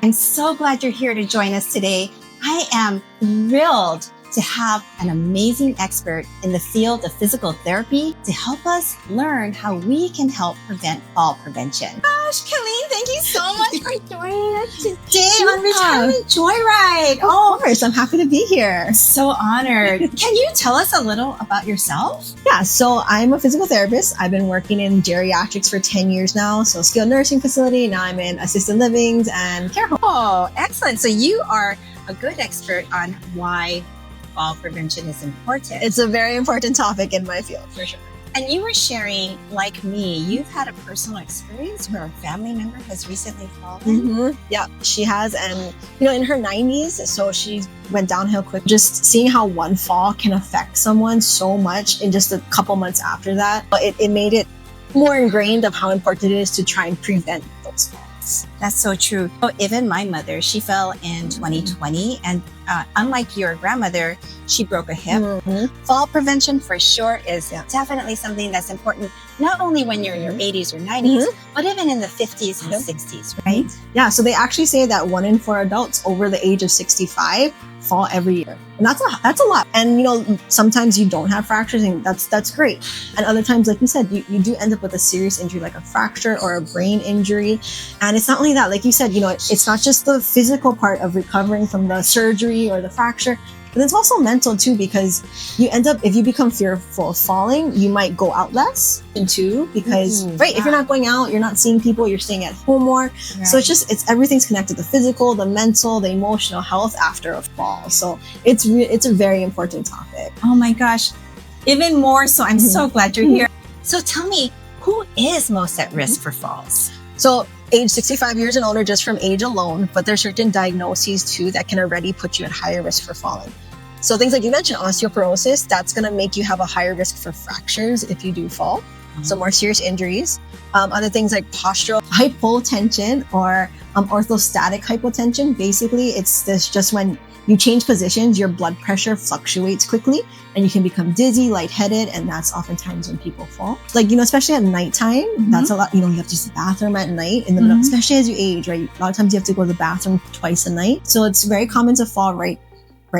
I'm so glad you're here to join us today. I am thrilled to have an amazing expert in the field of physical therapy to help us learn how we can help prevent fall prevention. Gosh, Keline, thank you so much for joining us today on Retirement Joyride. Of course, I'm happy to be here. So honored. Can you tell us a little about yourself? Yeah, so I'm a physical therapist. I've been working in geriatrics for 10 years now. So skilled nursing facility. Now I'm in assisted livings and care home. Oh, excellent. So you are a good expert on why fall prevention is important. It's a very important topic in my field, for sure. And you were sharing, like me, you've had a personal experience where a family member has recently fallen. Mm-hmm. Yeah, she has. And, in her 90s, so she went downhill quick. Just seeing how one fall can affect someone so much in just a couple months after that, it made it more ingrained of how important it is to try and prevent those falls. That's so true. Oh, even my mother, she fell in 2020, and unlike your grandmother, she broke a hip. Mm-hmm. Fall prevention for sure is definitely something that's important, not only when you're in your 80s or 90s, but even in the 50s and 60s, right? Yeah, so they actually say that 1 in 4 adults over the age of 65 fall every year. And that's a lot. And, sometimes you don't have fractures, and that's great. And other times, like you said, you do end up with a serious injury, like a fracture or a brain injury. And it's not only that, like you said, it's not just the physical part of recovering from the surgery or the fracture, but it's also mental too, because you end up, if you become fearful of falling, you might go out less too, because if you're not going out, you're not seeing people, you're staying at home more. Right. So it's everything's connected, the physical, the mental, the emotional health after a fall. So it's a very important topic. Oh my gosh, even more so. I'm so glad you're here. So tell me, who is most at risk for falls? So age 65 years and older, just from age alone, but there's certain diagnoses too that can already put you at higher risk for falling. So things like you mentioned, osteoporosis, that's going to make you have a higher risk for fractures if you do fall. So more serious injuries. Other things like postural hypotension or orthostatic hypotension. Basically, it's just when you change positions, your blood pressure fluctuates quickly and you can become dizzy, lightheaded, and that's oftentimes when people fall. Like, especially at nighttime, that's a lot, you have to use the bathroom at night in the middle, especially as you age, right? A lot of times you have to go to the bathroom twice a night. So it's very common to fall right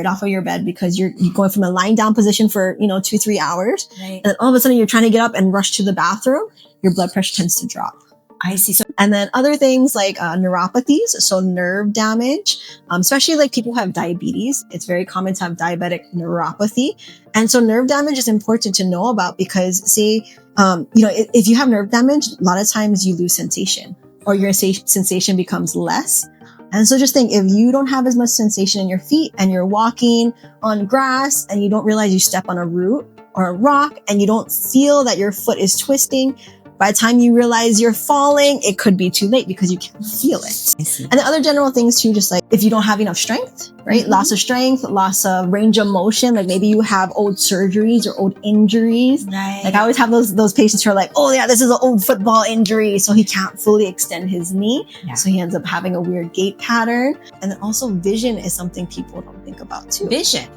off of your bed because you're going from a lying down position for, 2-3 hours. Right. And then all of a sudden you're trying to get up and rush to the bathroom. Your blood pressure tends to drop. I see. And then other things like neuropathies, so nerve damage, especially like people who have diabetes. It's very common to have diabetic neuropathy. And so nerve damage is important to know about because say, if you have nerve damage, a lot of times you lose sensation or your sensation becomes less. And so just think, if you don't have as much sensation in your feet and you're walking on grass and you don't realize you step on a root or a rock and you don't feel that your foot is twisting, by the time you realize you're falling, it could be too late because you can't feel it. I see. And the other general things too, just like if you don't have enough strength, right? Loss of strength, loss of range of motion. Like maybe you have old surgeries or old injuries. Right. Like I always have those patients who are like, oh yeah, this is an old football injury. So he can't fully extend his knee. Yeah. So he ends up having a weird gait pattern. And then also vision is something people don't think about too. Vision.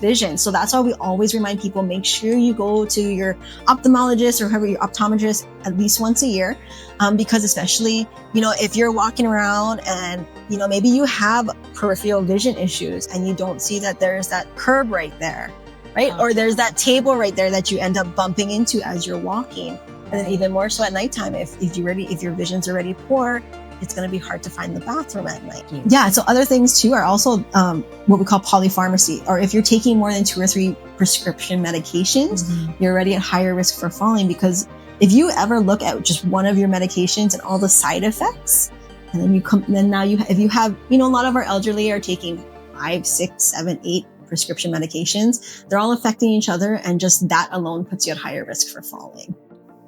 Vision. So that's why we always remind people, make sure you go to your ophthalmologist or whoever your optometrist at least once a year. Because especially, if you're walking around and, maybe you have peripheral vision issues and you don't see that there's that curb right there, right? Or there's that table right there that you end up bumping into as you're walking. And then even more so at nighttime, if your vision's already poor, it's going to be hard to find the bathroom at night. Yeah. So other things too are also what we call polypharmacy, or if you're taking more than 2 or 3 prescription medications, you're already at higher risk for falling, because if you ever look at just one of your medications and all the side effects, and then if you have, a lot of our elderly are taking 5, 6, 7, 8 prescription medications, they're all affecting each other. And just that alone puts you at higher risk for falling.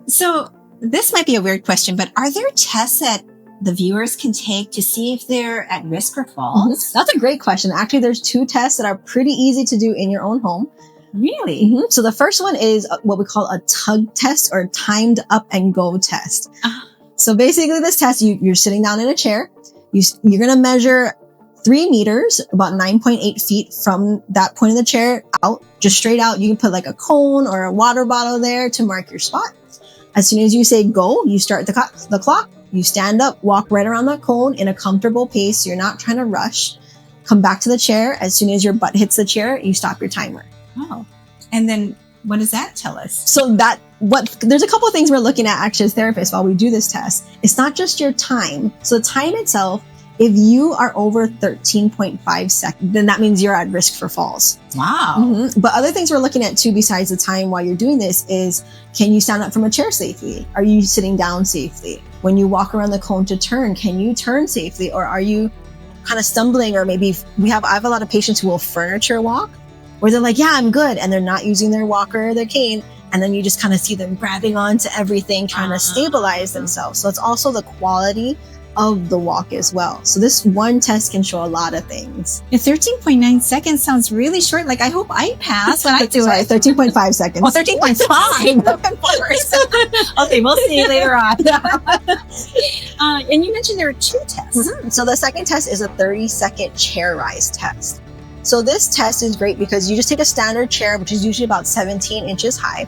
So this might be a weird question, but are there tests that the viewers can take to see if they're at risk for falls? That's a great question. Actually, there's 2 tests that are pretty easy to do in your own home. Really? So the first one is what we call a TUG test, or timed up and go test. So basically this test, you're sitting down in a chair. You're going to measure 3 meters, about 9.8 feet from that point of the chair out, just straight out. You can put like a cone or a water bottle there to mark your spot. As soon as you say go, you start the clock. You stand up, walk right around the cone in a comfortable pace. So you're not trying to rush. Come back to the chair. As soon as your butt hits the chair, you stop your timer. Oh, and then what does that tell us? So there's a couple of things we're looking at actually as therapists while we do this test. It's not just your time. So the time itself, if you are over 13.5 seconds, then that means you're at risk for falls. Wow. Mm-hmm. But other things we're looking at too, besides the time while you're doing this, is can you stand up from a chair safely? Are you sitting down safely? When you walk around the cone to turn, can you turn safely? Or are you kind of stumbling? Or maybe I have a lot of patients who will furniture walk, where they're like, yeah, I'm good. And they're not using their walker or their cane. And then you just kind of see them grabbing onto everything, trying to stabilize themselves. So it's also the quality of the walk as well. So this one test can show a lot of things. 13.9 seconds sounds really short. Like, I hope I pass when I do it. 13.5 seconds. Oh, 13.5. Okay, we'll see you later on. And you mentioned there are 2 tests. Mm-hmm. So the second test is a 30-second chair rise test. So this test is great because you just take a standard chair, which is usually about 17 inches high.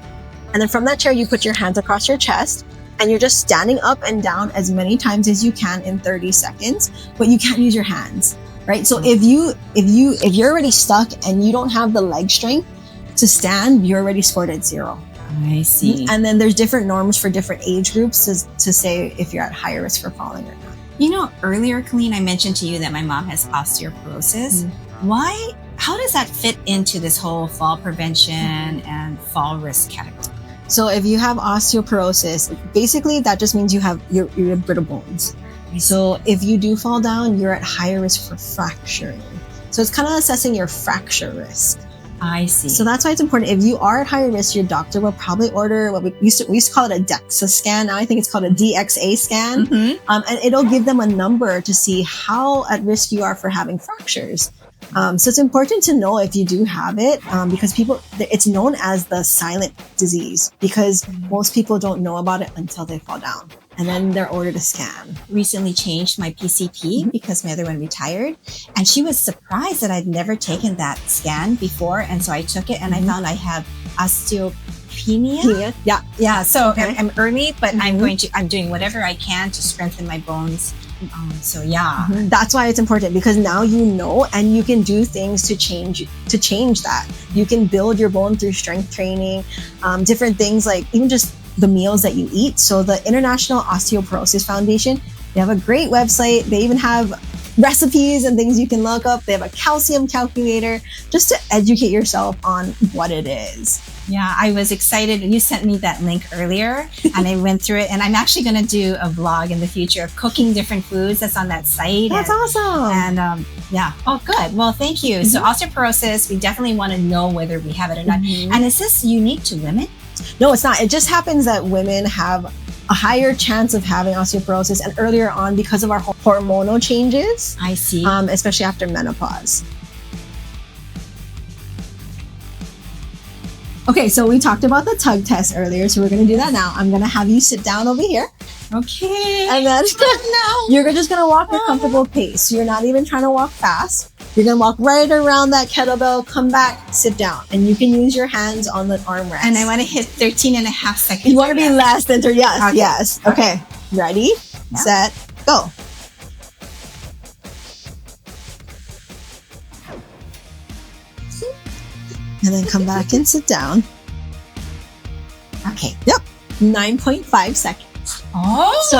And then from that chair, you put your hands across your chest. And you're just standing up and down as many times as you can in 30 seconds, but you can't use your hands, right? So if you're already stuck and you don't have the leg strength to stand, you're already scored at 0. I see. And then there's different norms for different age groups to say if you're at higher risk for falling or not. You know, earlier, Keline, I mentioned to you that my mom has osteoporosis. How does that fit into this whole fall prevention and fall risk category? So if you have osteoporosis, basically that just means you have brittle bones. So if you do fall down, you're at higher risk for fracturing. So it's kind of assessing your fracture risk. I see. So that's why it's important. If you are at higher risk, your doctor will probably order what we used to call it a DEXA scan. Now I think it's called a DXA scan. Mm-hmm. And it'll give them a number to see how at risk you are for having fractures. So it's important to know if you do have it, because it's known as the silent disease because most people don't know about it until they fall down. And then they're ordered a scan. Recently changed my PCP because my other one retired. And she was surprised that I'd never taken that scan before. And so I took it and I found I have osteopenia. Yeah. So Okay. I'm early, but I'm doing whatever I can to strengthen my bones. That's why it's important because now you know, and you can do things to change that. You can build your bone through strength training, different things like even just the meals that you eat. So the International Osteoporosis Foundation, they have a great website. They even have recipes and things you can look up. They have a calcium calculator just to educate yourself on what it is. Yeah, I was excited. You sent me that link earlier and I went through it, and I'm actually going to do a vlog in the future of cooking different foods that's on that site. That's awesome. And oh, good. Well, thank you. So osteoporosis, we definitely want to know whether we have it or not. And is this unique to women? No, it's not. It just happens that women have a higher chance of having osteoporosis and earlier on because of our hormonal changes. I see. Especially after menopause. Okay, so we talked about the TUG test earlier, so we're going to do that now. I'm going to have you sit down over here. Okay. And then you're just going to walk at a comfortable pace. So you're not even trying to walk fast. You're going to walk right around that kettlebell, come back, sit down. And you can use your hands on the armrest. And I want to hit 13 and a half seconds. You want to be less than 30. Yes, okay. Yes. Okay. Ready, set, go. And then come back and sit down. Okay. Yep. 9.5 seconds. Oh. So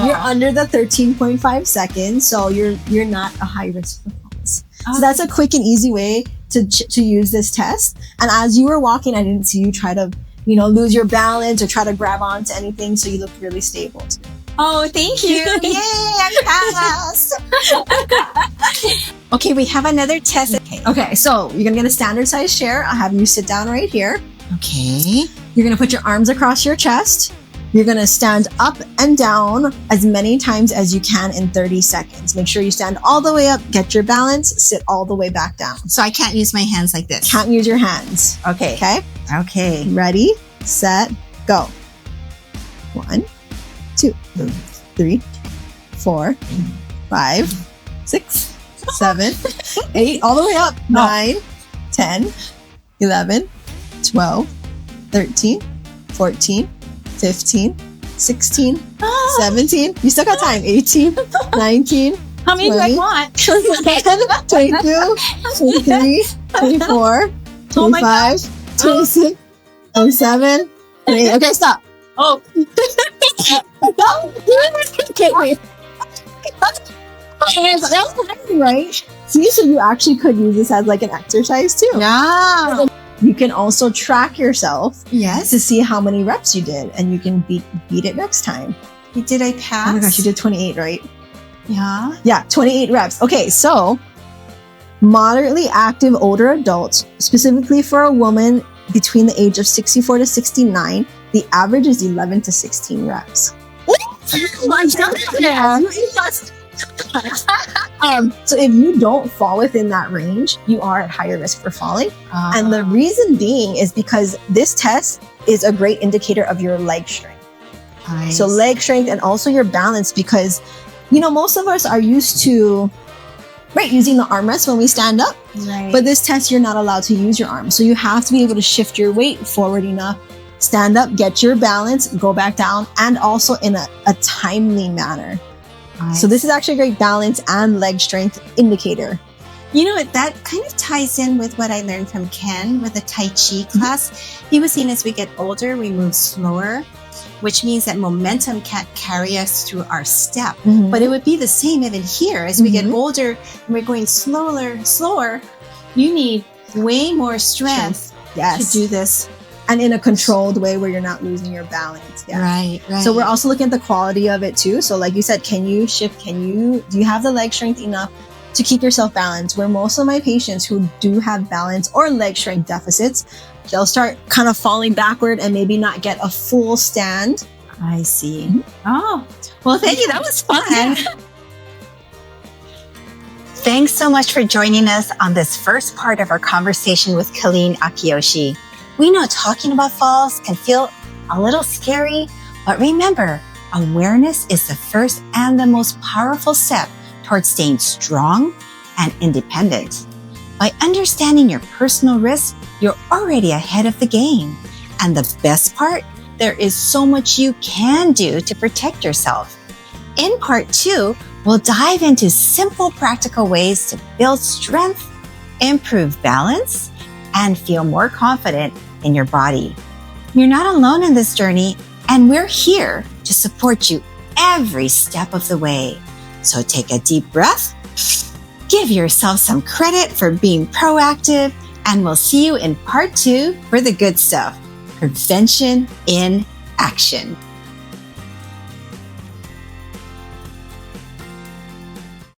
you're under the 13.5 seconds. So you're not a high risk for falls. Okay. So that's a quick and easy way to use this test. And as you were walking, I didn't see you try to, lose your balance or try to grab onto anything. So you look really stable today. Oh, thank you. Yay, I passed. Okay, we have another test. Okay, so you're going to get a standard size chair. I'll have you sit down right here. Okay. You're going to put your arms across your chest. You're going to stand up and down as many times as you can in 30 seconds. Make sure you stand all the way up, get your balance, sit all the way back down. So I can't use my hands like this. Can't use your hands. Okay. Okay? Okay. Ready, set, go. 1, 2, 3, 4, 5, 6, 7, 8, all the way up. 9, 10, 11, 12, 13, 14, 15, 16, 17. You still got time. 18, 19. How many 20, do I want? 22, 23, 24, 25, 26, 27, 28. Okay, stop. Oh. Okay, wait. Right? See, so you actually could use this as like an exercise too. Yeah. You can also track yourself Yes. to see how many reps you did, and you can beat it next time. Did I pass? Oh my gosh, you did 28, right? Yeah. Yeah, 28 reps. Okay, so moderately active older adults, specifically for a woman between the age of 64 to 69, the average is 11 to 16 reps. So if you don't fall within that range, you are at higher risk for falling. And the reason being is because this test is a great indicator of your leg strength. Nice. So leg strength and also your balance, because, you know, most of us are used to, using the armrest when we stand up. Right. But this test, you're not allowed to use your arms. So you have to be able to shift your weight forward enough, stand up, get your balance, go back down, and also in a timely manner. Nice. So this is actually a great balance and leg strength indicator. You know what? That kind of ties in with what I learned from Ken with the Tai Chi class. He was saying as we get older, we move slower, which means that momentum can't carry us through our step. But it would be the same even here. As we get older and we're going slower, you need way more strength to do this. And in a controlled way where you're not losing your balance. Yeah. Right. So we're also looking at the quality of it too. So like you said, can you shift? Do you have the leg strength enough to keep yourself balanced? Where most of my patients who do have balance or leg strength deficits, they'll start kind of falling backward and maybe not get a full stand. I see. Oh, well, thank you. That was fun. Thanks so much for joining us on this first part of our conversation with Keline Akiyoshi. We know talking about falls can feel a little scary, but remember, awareness is the first and the most powerful step towards staying strong and independent. By understanding your personal risk, you're already ahead of the game. And the best part, there is so much you can do to protect yourself. In part 2, we'll dive into simple, practical ways to build strength, improve balance, and feel more confident in your body. You're not alone in this journey, and we're here to support you every step of the way. So take a deep breath, give yourself some credit for being proactive, and we'll see you in part 2 for the good stuff, prevention in action.